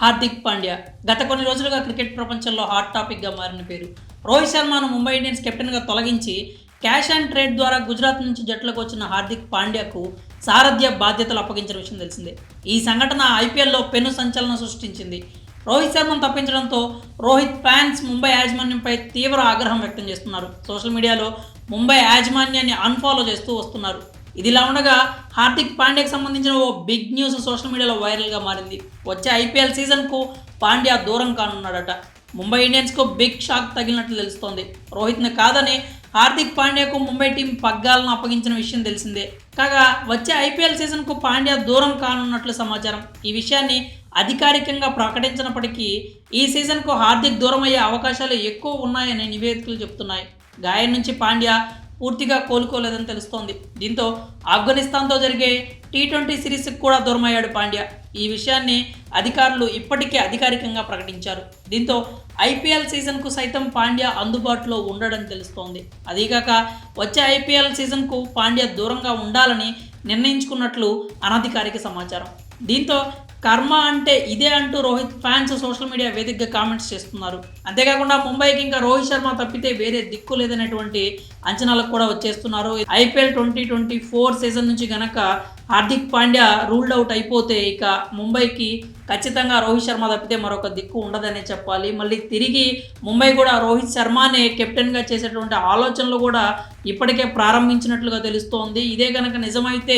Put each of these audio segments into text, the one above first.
హార్దిక్ పాండ్యా గత కొన్ని రోజులుగా క్రికెట్ ప్రపంచంలో హాట్ టాపిక్గా మారిన పేరు. రోహిత్ శర్మను ముంబై ఇండియన్స్ కెప్టెన్గా తొలగించి క్యాష్ అండ్ ట్రేడ్ ద్వారా గుజరాత్ నుంచి జట్లోకి వచ్చిన హార్దిక్ పాండ్యాకు సారథ్య బాధ్యతలు అప్పగించిన విషయం తెలిసిందే. ఈ సంఘటన ఐపీఎల్లో పెను సంచలనం సృష్టించింది. రోహిత్ శర్మను తప్పించడంతో రోహిత్ ఫ్యాన్స్ ముంబై యాజమాన్యంపై తీవ్ర ఆగ్రహం వ్యక్తం చేస్తున్నారు. సోషల్ మీడియాలో ముంబై యాజమాన్యాన్ని అన్ఫాలో చేస్తూ వస్తున్నారు. ఇదిలా ఉండగా హార్దిక్ పాండ్యాకి సంబంధించిన ఓ బిగ్ న్యూస్ సోషల్ మీడియాలో వైరల్గా మారింది. వచ్చే ఐపీఎల్ సీజన్కు పాండ్యా దూరం కానున్నాడట. ముంబై ఇండియన్స్కు బిగ్ షాక్ తగిలినట్లు తెలుస్తోంది. రోహిత్ని కాదని హార్దిక్ పాండ్యాకు ముంబై టీం పగ్గాలను అప్పగించిన విషయం తెలిసిందే. కాగా వచ్చే ఐపీఎల్ సీజన్కు పాండ్యా దూరం కానున్నట్లు సమాచారం. ఈ విషయాన్ని అధికారికంగా ప్రకటించినప్పటికీ ఈ సీజన్కు హార్దిక్ దూరం అయ్యే అవకాశాలు ఎక్కువ ఉన్నాయని నివేదికలు చెబుతున్నాయి. గాయం నుంచి పాండ్యా పూర్తిగా కోలుకోలేదని తెలుస్తోంది. దీంతో ఆఫ్ఘనిస్తాన్తో జరిగే టీ20 సిరీస్కి కూడా దూరమయ్యాడు పాండ్యా. ఈ విషయాన్ని అధికారులు ఇప్పటికే అధికారికంగా ప్రకటించారు. దీంతో ఐపీఎల్ సీజన్కు సైతం పాండ్యా అందుబాటులో ఉండడని తెలుస్తోంది. అదీగాక వచ్చే ఐపీఎల్ సీజన్కు పాండ్యా దూరంగా ఉండాలని నిర్ణయించుకున్నట్లు అనధికారిక సమాచారం. దీంతో కర్మ అంటే ఇదే అంటూ రోహిత్ ఫ్యాన్స్ సోషల్ మీడియా వేదికగా కామెంట్స్ చేస్తున్నారు. అంతేకాకుండా ముంబైకి ఇంకా రోహిత్ శర్మ తప్పితే వేరే దిక్కు లేదనేటువంటి అంచనాలకు కూడా వచ్చేస్తున్నారు. ఐపీఎల్ 2024 సీజన్ నుంచి గనక హార్దిక్ పాండ్యా రూల్డ్ అవుట్ అయిపోతే ఇక ముంబైకి ఖచ్చితంగా రోహిత్ శర్మ తప్పితే మరొక దిక్కు ఉండదనే చెప్పాలి. మళ్ళీ తిరిగి ముంబై కూడా రోహిత్ శర్మనే కెప్టెన్గా చేసేటువంటి ఆలోచనలు కూడా ఇప్పటికే ప్రారంభించినట్లుగా తెలుస్తోంది. ఇదే కనుక నిజమైతే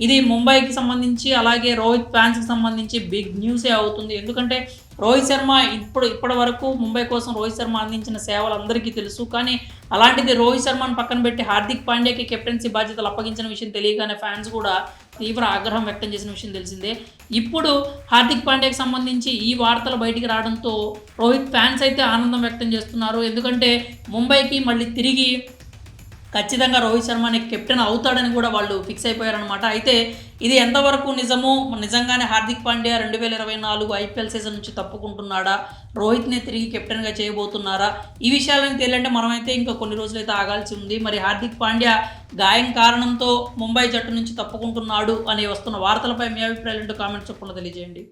ఇది ముంబైకి సంబంధించి అలాగే రోహిత్ ఫ్యాన్స్కి సంబంధించి బిగ్ న్యూసే అవుతుంది. ఎందుకంటే రోహిత్ శర్మ ఇప్పటి వరకు ముంబై కోసం రోహిత్ శర్మ అందించిన సేవలు అందరికీ తెలుసు. కానీ అలాంటిది రోహిత్ శర్మను పక్కన పెట్టి హార్దిక్ పాండ్యాకి కెప్టెన్సీ బాధ్యతలు అప్పగించిన విషయం తెలియగానే ఫ్యాన్స్ కూడా తీవ్ర ఆగ్రహం వ్యక్తం చేసిన విషయం తెలిసిందే. ఇప్పుడు హార్దిక్ పాండ్యాకి సంబంధించి ఈ వార్తలు బయటికి రావడంతో రోహిత్ ఫ్యాన్స్ అయితే ఆనందం వ్యక్తం చేస్తున్నారు. ఎందుకంటే ముంబైకి మళ్ళీ తిరిగి ఖచ్చితంగా రోహిత్ శర్మని కెప్టెన్ అవుతాడని కూడా వాళ్ళు ఫిక్స్ అయిపోయారనమాట. అయితే ఇది ఎంతవరకు నిజమో, నిజంగానే హార్దిక్ పాండ్యా 2024 ఐపీఎల్ సీజన్ నుంచి తప్పుకుంటున్నాడా, రోహిత్ని తిరిగి కెప్టెన్గా చేయబోతున్నారా, ఈ విషయాలను తెలియాలంటే మనమైతే ఇంకా కొన్ని రోజులైతే ఆగాల్సి ఉంది. మరి హార్దిక్ పాండ్యా గాయం కారణంతో ముంబై జట్టు నుంచి తప్పుకుంటున్నాడు అని వస్తున్న వార్తలపై మీ అభిప్రాయాలు కామెంట్స్ చెప్పకుండా తెలియజేయండి.